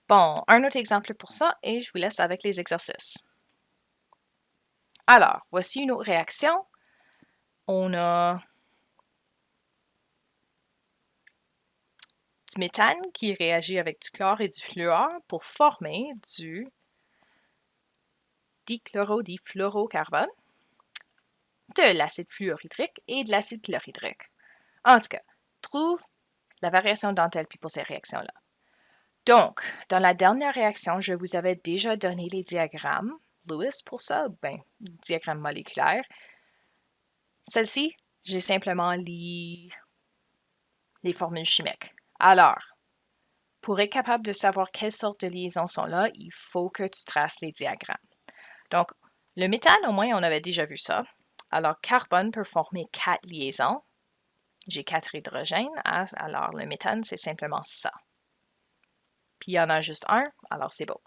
Bon, un autre exemple pour ça et je vous laisse avec les exercices. Alors, voici une autre réaction. On a du méthane qui réagit avec du chlore et du fluor pour former du dichlorodifluorocarbone, de l'acide fluorhydrique et de l'acide chlorhydrique. En tout cas, trouve la variation d'enthalpie pour ces réactions-là. Donc, dans la dernière réaction, je vous avais déjà donné les diagrammes Lewis pour ça, diagramme moléculaire. Celle-ci, j'ai simplement les formules chimiques. Alors, pour être capable de savoir quelles sortes de liaisons sont là, il faut que tu traces les diagrammes. Donc, le méthane, au moins, on avait déjà vu ça. Alors, carbone peut former 4 liaisons. J'ai 4 hydrogènes, alors le méthane, c'est simplement ça. Puis il y en a juste un, alors c'est beau.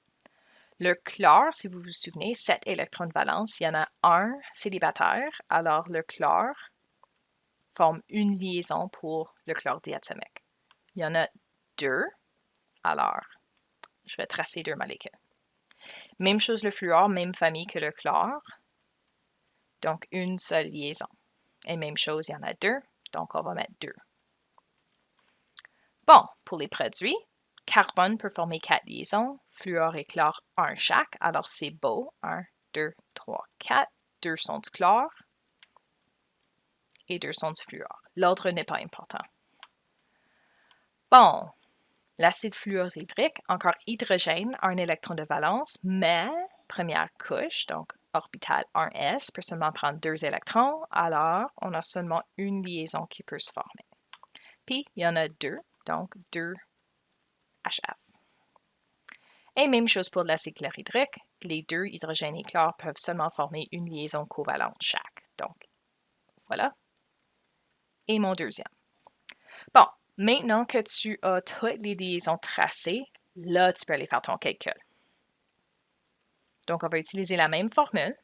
Le chlore, si vous vous souvenez, 7 électrons de valence, il y en a un célibataire, alors le chlore forme une liaison pour le chlore diatomique. Il y en a 2, alors je vais tracer 2 molécules. Même chose le fluor, même famille que le chlore, donc une seule liaison. Et même chose, il y en a 2, donc on va mettre 2. Bon, pour les produits, carbone peut former 4 liaisons, fluor et chlore 1 chaque, alors c'est beau. 1, 2, 3, 4. 2 sont du chlore et 2 sont du fluor. L'autre n'est pas important. Bon, l'acide fluorhydrique, encore hydrogène, un électron de valence, mais première couche, donc orbital 1s, peut seulement prendre 2 électrons, alors on a seulement une liaison qui peut se former. Puis, il y en a 2, donc 2 HF. Et même chose pour l'acide chlorhydrique, les 2 hydrogène et chlore peuvent seulement former une liaison covalente chaque. Donc, voilà. Et mon deuxième. Bon, maintenant que tu as toutes les liaisons tracées, là, tu peux aller faire ton calcul. Donc, on va utiliser la même formule.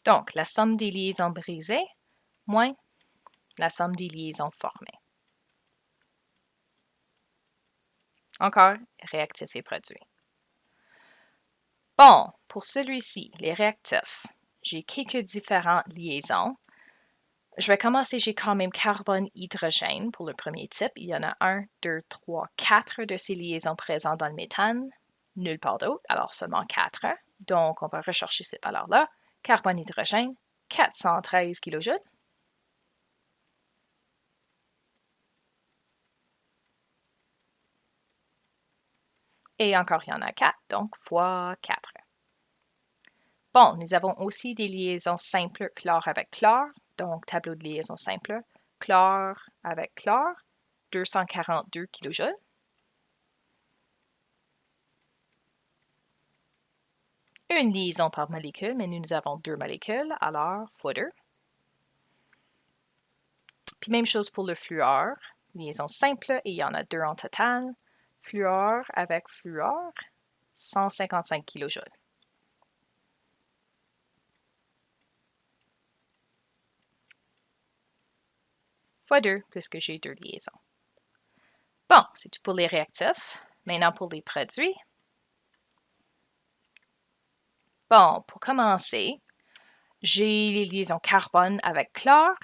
Donc, la somme des liaisons brisées moins la somme des liaisons formées. Encore, réactif et produit. Bon, pour celui-ci, les réactifs, j'ai quelques différentes liaisons. Je vais commencer, j'ai quand même carbone-hydrogène pour le premier type. Il y en a 1, 2, 3, 4 de ces liaisons présentes dans le méthane. Nulle part d'autre, alors seulement 4. Donc, on va rechercher cette valeur-là. Carbone-hydrogène, 413 kJ. Et encore, il y en a 4, donc fois 4. Bon, nous avons aussi des liaisons simples chlore avec chlore. Donc, tableau de liaison simple. Chlore avec chlore, 242 kJ. Une liaison par molécule, mais nous avons 2 molécules, alors fois 2. Puis même chose pour le fluor, liaison simple, et il y en a 2 en total. Fluor avec fluor, 155 kJ. Fois 2, puisque j'ai 2 liaisons. Bon, c'est tout pour les réactifs. Maintenant pour les produits. Bon, pour commencer, j'ai les liaisons carbone avec chlore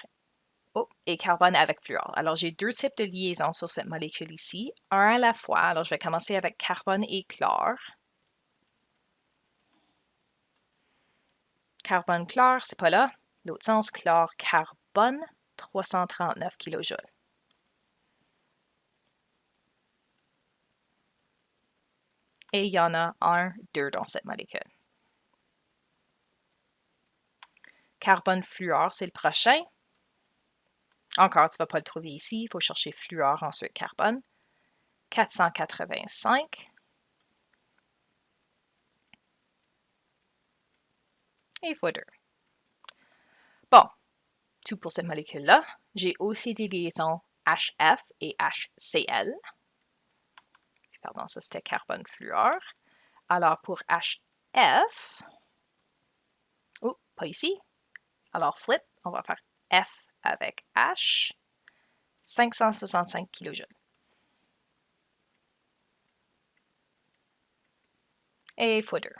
et carbone avec fluor. Alors, j'ai 2 types de liaisons sur cette molécule ici, un à la fois. Alors, je vais commencer avec carbone et chlore. Carbone-chlore, c'est pas là. L'autre sens, chlore-carbone, 339 kJ. Et il y en a 1, 2 dans cette molécule. Carbone-fluor, c'est le prochain. Encore, tu ne vas pas le trouver ici. Il faut chercher fluor, ensuite carbone. 485. Et fois 2. Bon, tout pour cette molécule-là. J'ai aussi des liaisons HF et HCl. Pardon, ça c'était carbone-fluor. Alors pour HF, pas ici. Alors, flip, on va faire F avec H, 565 kJ. Et footer.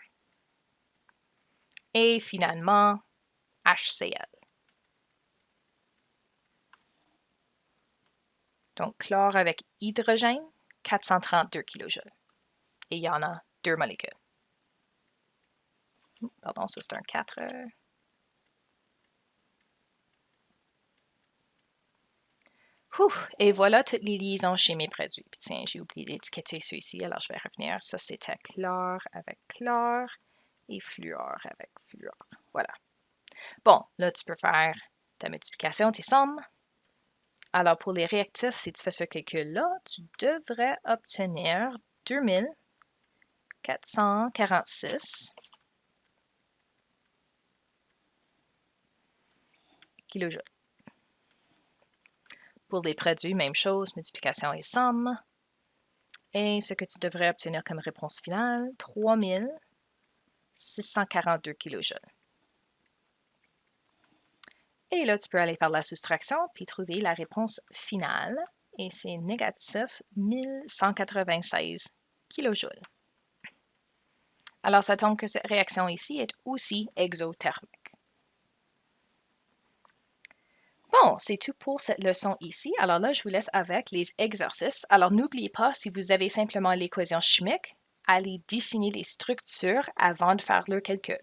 Et finalement, HCl. Donc, chlore avec hydrogène, 432 kJ. Et il y en a 2 molécules. Pardon, ça c'est un 4. Et voilà toutes les liaisons chez mes produits. Puis tiens, j'ai oublié d'étiqueter ceux-ci, alors je vais revenir. Ça, c'était chlore avec chlore et fluor avec fluor. Voilà. Bon, là, tu peux faire ta multiplication, tes sommes. Alors, pour les réactifs, si tu fais ce calcul-là, tu devrais obtenir 2446 kJ. Pour les produits, même chose, multiplication et somme. Et ce que tu devrais obtenir comme réponse finale, 3642 kJ. Et là, tu peux aller faire la soustraction puis trouver la réponse finale. Et c'est négatif 1196 kJ. Alors, ça tombe que cette réaction ici est aussi exothermique. Bon, c'est tout pour cette leçon ici. Alors là, je vous laisse avec les exercices. Alors, n'oubliez pas, si vous avez simplement l'équation chimique, allez dessiner les structures avant de faire le calcul.